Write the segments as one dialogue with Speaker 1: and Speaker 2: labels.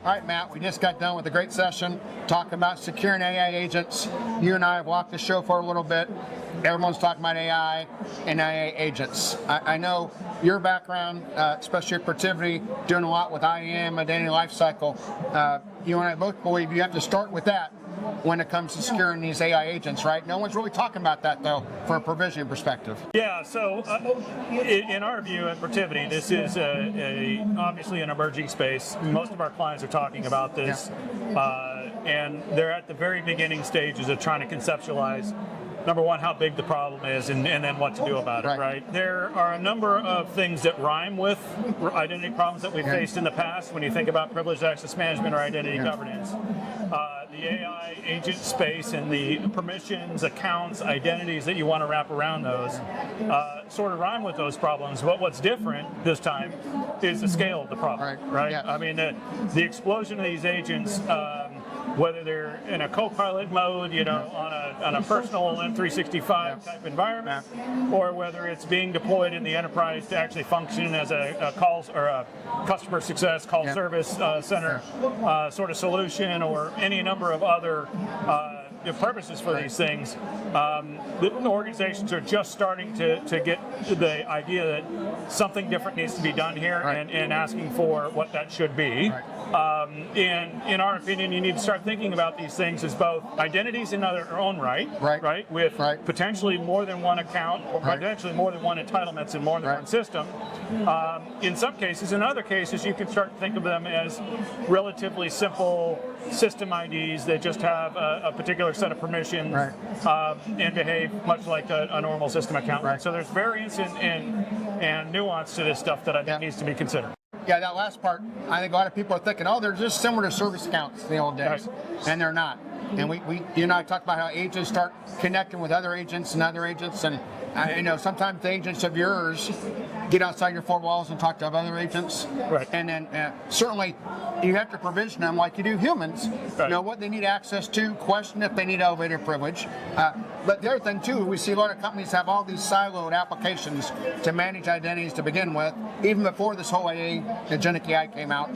Speaker 1: All right, Matt, we just got done with a great session talking about securing AI agents. You and I have walked the show for a little bit. Everyone's talking about AI and AI agents. I know your background, especially at Protiviti, doing a lot with IAM, identity lifecycle. You and I both believe you have to start with that when it comes to securing these AI agents, right? No one's really talking about that, though, from a provisioning perspective.
Speaker 2: Yeah, so in our view at Protiviti, this is obviously an emerging space. Most of our clients are talking about this, and they're at the very beginning stages of trying to conceptualize, number one, how big the problem is, and then what to do about it, right? There are a number of things that rhyme with identity problems that we've faced in the past when you think about privileged access management or identity governance. The AI agent space and the permissions, accounts, identities that you want to wrap around those sort of rhyme with those problems. But what's different this time is the scale of the problem, right? Yeah. I mean, the explosion of these agents, whether they're in a co-pilot mode, you know, on a personal M365 type environment, or whether it's being deployed in the enterprise to actually function as a calls or a customer success call service center sort of solution, or any number of other purposes for these things. The organizations are just starting to get the idea that something different needs to be done here, and asking for what that should be. In our opinion, you need to start thinking about these things as both identities in their own right, with potentially more than one account, or potentially more than one entitlements in more than one system. In some cases, in other cases, you can start to think of them as relatively simple system IDs that just have a particular set of permissions and behave much like a normal system account. So there's variance and nuance to this stuff that I think needs to be considered.
Speaker 1: Yeah, that last part, I think a lot of people are thinking, oh, they're just similar to service accounts in the old days, and they're not. And you and I talked about how agents start connecting with other agents, and you know, sometimes the agents of yours get outside your four walls and talk to other agents. And then certainly you have to provision them like you do humans. Know what they need access to, question if they need elevator privilege. But the other thing too, we see a lot of companies have all these siloed applications to manage identities to begin with, even before this whole agentic AI came out.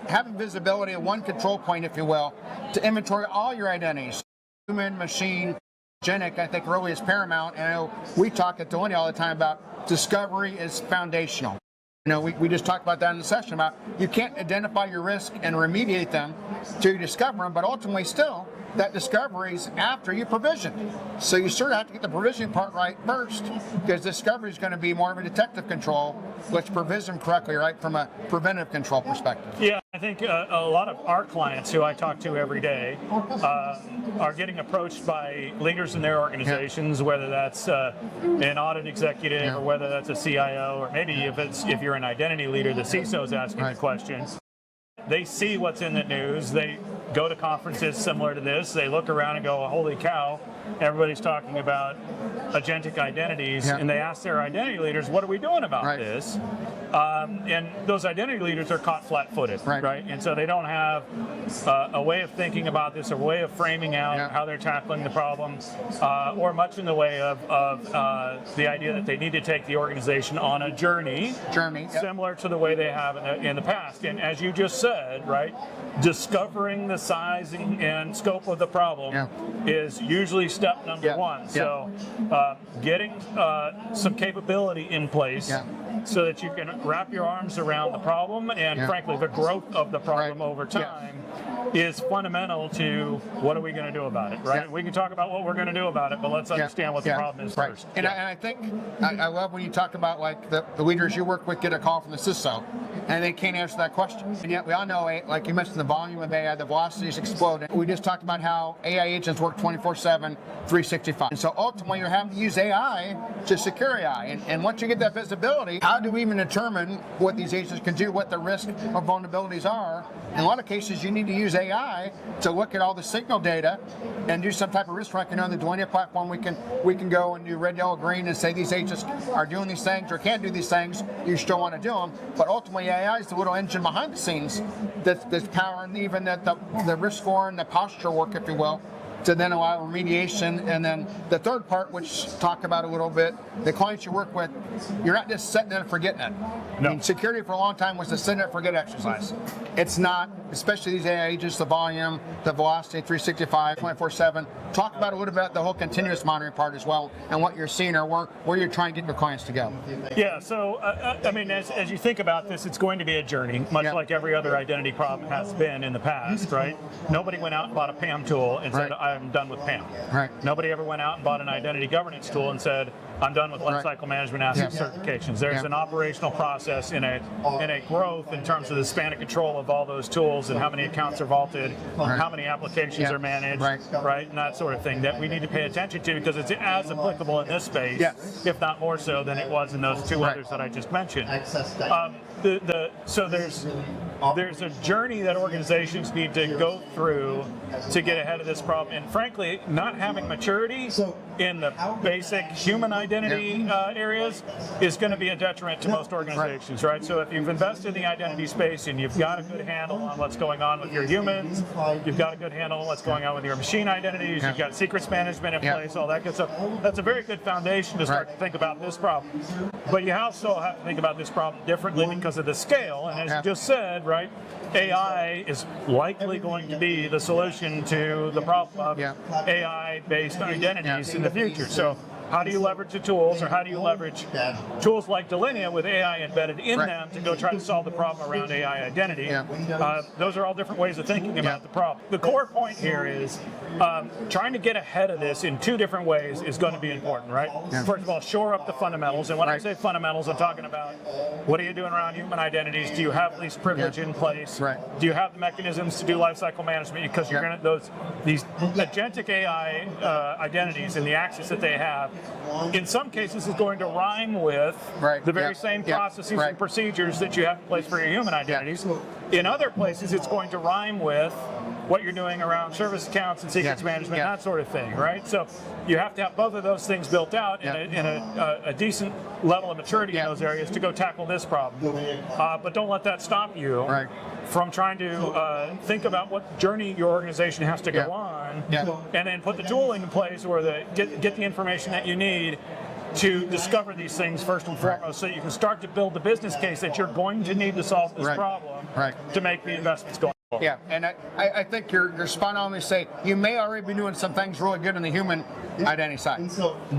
Speaker 1: Having visibility at one control point, if you will, to inventory all your identities, human, machine, agentic, I think really is paramount. And I know we talk at Delinea all the time about discovery is foundational. You know, we just talked about that in the session about you can't identify your risk and remediate them to discover them, but ultimately still that discovery is after you provision. So you sort of have to get the provisioning part right first, because discovery is going to be more of a detective control. Let's provision correctly, right, from a preventive control perspective.
Speaker 2: Yeah, I think a lot of our clients who I talk to every day are getting approached by leaders in their organizations, whether that's an audit executive or whether that's a CIO, or maybe if you're an identity leader, the CISO is asking the questions. They see what's in the news. They go to conferences similar to this. They look around and go, holy cow, everybody's talking about agentic identities. And they ask their identity leaders, what are we doing about this? And those identity leaders are caught flat-footed, right? And so they don't have a way of thinking about this, a way of framing out how they're tackling the problem, or much in the way of the idea that they need to take the organization on a journey similar to the way they have in the past. And as you just said, right, discovering the size and scope of the problem is usually step number one. So getting some capability in place so that you can wrap your arms around the problem and frankly the growth of the problem over time is fundamental to what are we going to do about it, right? We can talk about what we're going to do about it, but let's understand what the problem is first.
Speaker 1: And I think I love when you talk about like the leaders you work with get a call from the CISO and they can't answer that question. And yet we all know, like you mentioned, the volume of AI, the velocity is exploding. We just talked about how AI agents work 24/7, 365. And so ultimately you're having to use AI to secure AI. And once you get that visibility, how do we even determine what these agents can do, what the risk or vulnerabilities are? In a lot of cases, you need to use AI to look at all the signal data and do some type of risk tracking on the Delinea platform. We can go and do red, yellow, green and say these agents are doing these things or can't do these things. You still want to do them, but ultimately AI is the little engine behind the scenes that's powering even the risk score and the posture work, if you will, to then allow remediation. And then the third part, which talk about a little bit, the clients you work with, you're not just sitting there and forgetting it.
Speaker 2: No.
Speaker 1: I mean, security for a long time was the sit and forget exercise. It's not, especially these AI agents, the volume, the velocity, 365, 24/7. Talk about a little bit the whole continuous monitoring part as well, and what you're seeing or where you're trying to get your clients to go.
Speaker 2: Yeah, so I mean, as you think about this, it's going to be a journey, much like every other identity problem has been in the past, right? Nobody went out and bought a PAM tool and said, I'm done with PAM.
Speaker 1: Right.
Speaker 2: Nobody ever went out and bought an identity governance tool and said, I'm done with lifecycle management asset certifications. There's an operational process in a growth in terms of the span of control of all those tools and how many accounts are vaulted, how many applications are managed, right, and that sort of thing that we need to pay attention to because it's as applicable in this space, if not more so than it was in those two others that I just mentioned. So there's a journey that organizations need to go through to get ahead of this problem, and frankly, not having maturity in the basic human identity areas is going to be a detriment to most organizations, right? So if you've invested in the identity space and you've got a good handle on what's going on with your humans, you've got a good handle on what's going on with your machine identities, you've got secrets management in place, all that good stuff, that's a very good foundation to start to think about this problem. But you also have to think about this problem differently because of the scale, and as you just said, right, AI is likely going to be the solution to the problem of AI-based identities in the future. So how do you leverage the tools, or how do you leverage tools like Delinea with AI embedded in them to go try to solve the problem around AI identity? Those are all different ways of thinking about the problem. The core point here is trying to get ahead of this in two different ways is going to be important, right? First of all, shore up the fundamentals. And when I say fundamentals, I'm talking about what are you doing around human identities? Do you have least privilege in place? Do you have the mechanisms to do lifecycle management? Because you're going to these agentic AI identities and the access that they have, in some cases, is going to rhyme with the very same processes and procedures that you have in place for your human identities. In other places, it's going to rhyme with what you're doing around service accounts and secrets management, that sort of thing, right? So you have to have both of those things built out in a decent level of maturity in those areas to go tackle this problem. But don't let that stop you from trying to think about what journey your organization has to go on, and then put the tooling in place or get the information that you need to discover these things first and foremost, so you can start to build the business case that you're going to need to solve this problem to make the investments go.
Speaker 1: Yeah, and I think you're spot on when you say you may already be doing some things really good on the human identity side.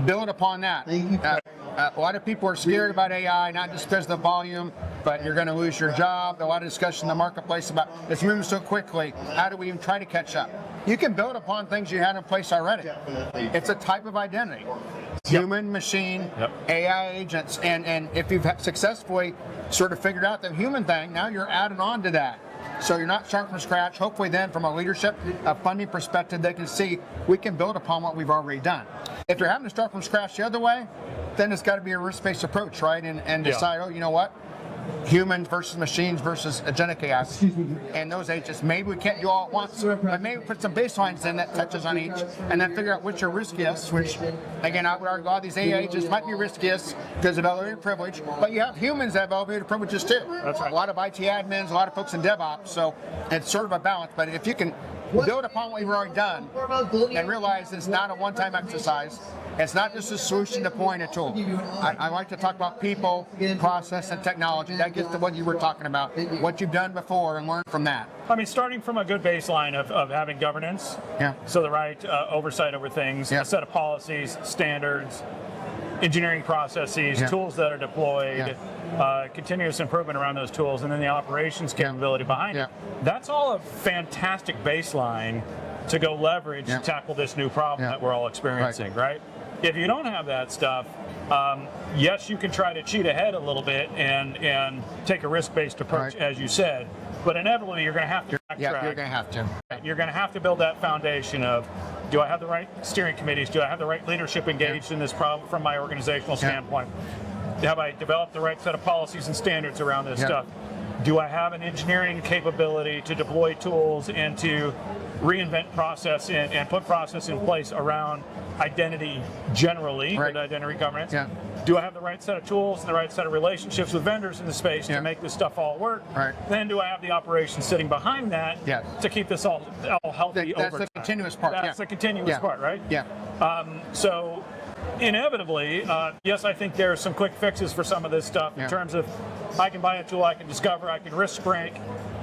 Speaker 1: Build upon that. A lot of people are scared about AI, not just because of the volume, but you're going to lose your job. A lot of discussion in the marketplace about it's moving so quickly. How do we even try to catch up? You can build upon things you had in place already. It's a type of identity. Human, machine, AI agents, and if you've successfully sort of figured out the human thing, now you're adding on to that. So you're not starting from scratch. Hopefully then from a leadership, a funding perspective, they can see we can build upon what we've already done. If you're having to start from scratch the other way, then it's got to be a risk-based approach, right? And decide, oh, you know what? Humans versus machines versus agentic AI. And those agents, maybe we can't do all at once, but maybe put some baselines in that touches on each, and then figure out which are riskiest, which, again, I would argue a lot of these AI agents might be riskiest because of elevated privilege, but you have humans that have elevated privileges too.
Speaker 2: That's right.
Speaker 1: A lot of IT admins, a lot of folks in DevOps, so it's sort of a balance, but if you can build upon what you've already done and realize it's not a one-time exercise. It's not just a solution to point a tool. I like to talk about people, process, and technology. That gets to what you were talking about, what you've done before, and learn from that.
Speaker 2: I mean, starting from a good baseline of having governance, so the right oversight over things, a set of policies, standards, engineering processes, tools that are deployed, continuous improvement around those tools, and then the operations capability behind it. That's all a fantastic baseline to go leverage to tackle this new problem that we're all experiencing, right? If you don't have that stuff, yes, you can try to cheat ahead a little bit and take a risk-based approach, as you said, but inevitably you're going to have to backtrack.
Speaker 1: Yeah, you're going to have to.
Speaker 2: You're going to have to build that foundation of, do I have the right steering committees? Do I have the right leadership engaged in this problem from my organizational standpoint? Have I developed the right set of policies and standards around this stuff? Do I have an engineering capability to deploy tools and to reinvent process and put process in place around identity generally,
Speaker 1: Right.
Speaker 2: good identity governance.
Speaker 1: Yeah.
Speaker 2: Do I have the right set of tools and the right set of relationships with vendors in the space
Speaker 1: Yeah.
Speaker 2: to make this stuff all work?
Speaker 1: Right.
Speaker 2: Then do I have the operation sitting behind that
Speaker 1: Yes.
Speaker 2: to keep this all healthy
Speaker 1: That's
Speaker 2: over
Speaker 1: the
Speaker 2: time?
Speaker 1: continuous part.
Speaker 2: That's
Speaker 1: Yeah.
Speaker 2: the continuous
Speaker 1: Yeah.
Speaker 2: part, right?
Speaker 1: Yeah.
Speaker 2: So inevitably, yes, I think there are some quick fixes for some of this stuff in
Speaker 1: Yeah.
Speaker 2: terms of I can buy a tool, I can discover, I can risk rank,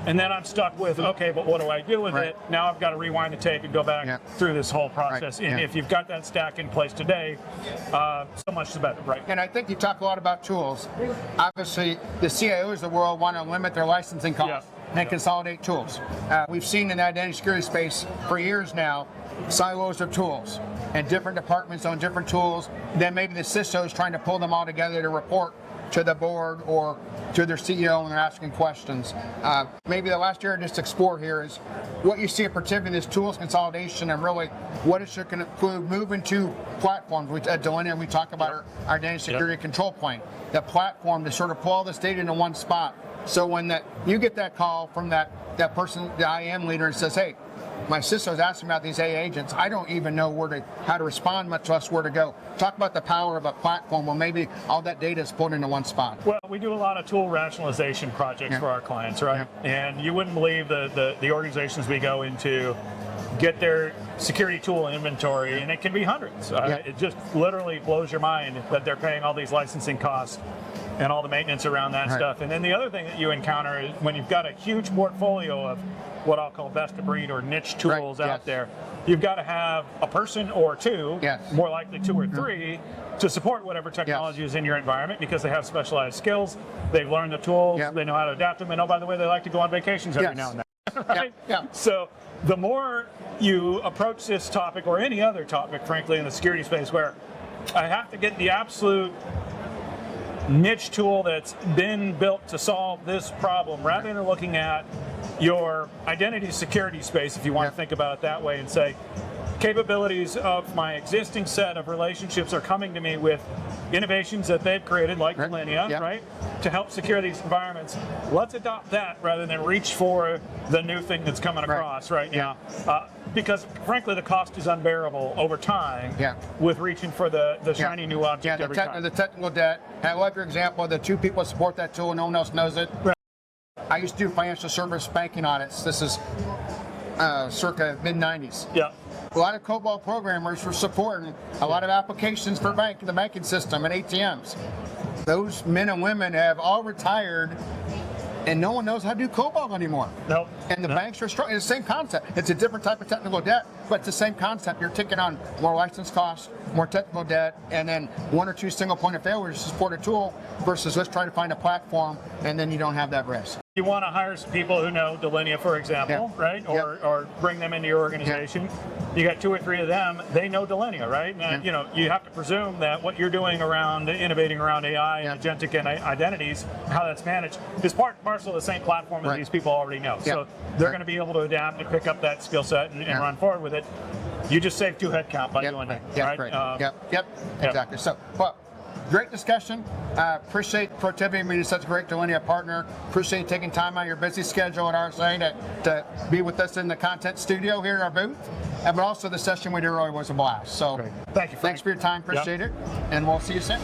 Speaker 2: and then I'm stuck with, okay, but what do I do with
Speaker 1: Right.
Speaker 2: it? Now I've got to rewind the tape and go back
Speaker 1: Yeah.
Speaker 2: through this whole process.
Speaker 1: Right.
Speaker 2: And
Speaker 1: Yeah.
Speaker 2: if you've got that stack in place today, so much the better, right?
Speaker 1: And I think you talk a lot about tools. Obviously, the CIOs of the world want to limit their licensing costs
Speaker 2: Yeah.
Speaker 1: and consolidate tools. We've seen in the identity security space for years now silos of tools and different departments on different tools. Then maybe the CISO is trying to pull them all together to report to the board or to their CEO when they're asking questions. Maybe the last area just explore here is what you see at Protiviti, this tools consolidation, and really what it should include moving to platforms. At Delinea, we talk about our identity security control point, the platform to sort of pull all this data into one spot. So when you get that call from that person, the IAM leader, and says, hey, my CISO's asking about these AI agents. I don't even know how to respond, much less where to go. Talk about the power of a platform where maybe all that data is pulled into one spot.
Speaker 2: Well, we do a lot of tool rationalization projects for our clients, right? And you wouldn't believe the organizations we go into get their security tool inventory, and it can be hundreds. It just literally blows your mind that they're paying all these licensing costs and all the maintenance around that stuff. And then the other thing that you encounter is when you've got a huge portfolio of what I'll call best of breed or niche tools out there, you've got to have a person or two, more likely two or three, to support whatever technology is in your environment because they have specialized skills, they've learned the tools, they know how to adapt them, and oh, by the way, they like to go on vacations every now and then. Right? So the more you approach this topic or any other topic, frankly, in the security space where I have to get the absolute niche tool that's been built to solve this problem rather than looking at your identity security space, if you want to think about it that way, and say capabilities of my existing set of relationships are coming to me with innovations that they've created, like Delinea, right, to help secure these environments. Let's adopt that rather than reach for the new thing that's coming across right now. Because frankly, the cost is unbearable over time with reaching for the shiny new object every time.
Speaker 1: The technical debt. And I love your example. The two people support that tool and no one else knows it. I used to do financial service banking audits. This is circa mid-90s. A lot of COBOL programmers were supporting a lot of applications for the banking system and ATMs. Those men and women have all retired, and no one knows how to do COBOL anymore. And the banks are struggling. It's the same concept. It's a different type of technical debt, but it's the same concept. You're taking on more license costs, more technical debt, and then one or two single point of failures to support a tool versus let's try to find a platform, and then you don't have that risk.
Speaker 2: You want to hire some people who know Delinea, for example, right? Or bring them into your organization. You got two or three of them, they know Delinea, right? And you know, you have to presume that what you're doing around innovating around AI and agentic and identities, how that's managed, is part and parcel of the same platform that these people already know. So they're going to be able to adapt and pick up that skill set and run forward with it. You just saved 2 headcount by doing that, right?
Speaker 1: Exactly. So, well, great discussion. Appreciate Protiviti being such a great Delinea partner. Appreciate you taking time out of your busy schedule at RSA to be with us in the content studio here in our booth. But also the session we did earlier was a blast. So
Speaker 2: thank you.
Speaker 1: Thanks for your time. Appreciate it. And we'll see you soon.